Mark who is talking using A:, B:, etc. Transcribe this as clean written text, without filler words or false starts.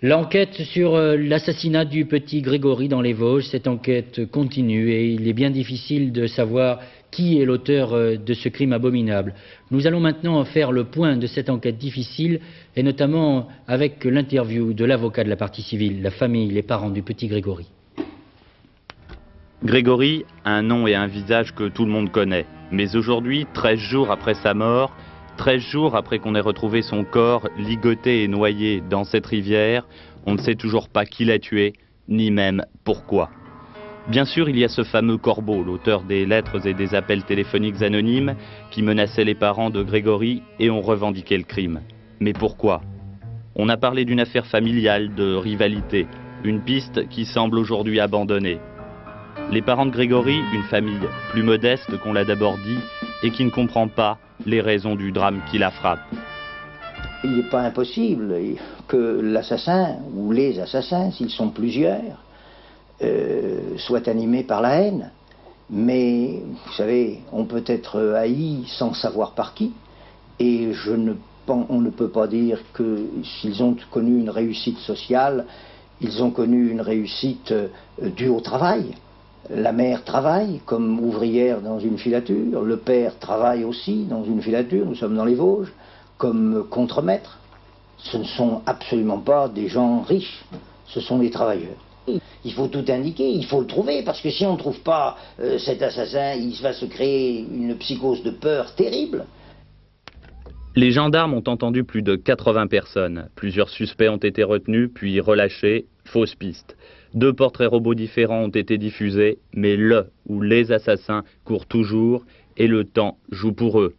A: L'enquête sur l'assassinat du petit Grégory dans les Vosges, cette enquête continue et il est bien difficile de savoir qui est l'auteur de ce crime abominable. Nous allons maintenant faire le point de cette enquête difficile et notamment avec l'interview de l'avocat de la partie civile, la famille, les parents du petit Grégory.
B: Grégory a un nom et un visage que tout le monde connaît. Mais aujourd'hui, 13 jours après sa mort, 13 jours après qu'on ait retrouvé son corps ligoté et noyé dans cette rivière, on ne sait toujours pas qui l'a tué, ni même pourquoi. Bien sûr, il y a ce fameux Corbeau, l'auteur des lettres et des appels téléphoniques anonymes, qui menaçait les parents de Grégory et ont revendiqué le crime. Mais pourquoi? On a parlé d'une affaire familiale, de rivalité, une piste qui semble aujourd'hui abandonnée. Les parents de Grégory, une famille plus modeste qu'on l'a d'abord dit, et qui ne comprend pas les raisons du drame qui la frappe.
C: Il n'est pas impossible que l'assassin, ou les assassins, s'ils sont plusieurs, soient animés par la haine. Mais, vous savez, on peut être haï sans savoir par qui, et on ne peut pas dire que s'ils ont connu une réussite sociale, ils ont connu une réussite due au travail. La mère travaille comme ouvrière dans une filature, le père travaille aussi dans une filature, nous sommes dans les Vosges, comme contremaître. Ce ne sont absolument pas des gens riches, ce sont des travailleurs. Il faut tout indiquer, il faut le trouver, parce que si on ne trouve pas cet assassin, il va se créer une psychose de peur terrible.
B: Les gendarmes ont entendu plus de 80 personnes. Plusieurs suspects ont été retenus, puis relâchés. Fausse piste. 2 portraits robots différents ont été diffusés, mais le ou les assassins courent toujours et le temps joue pour eux.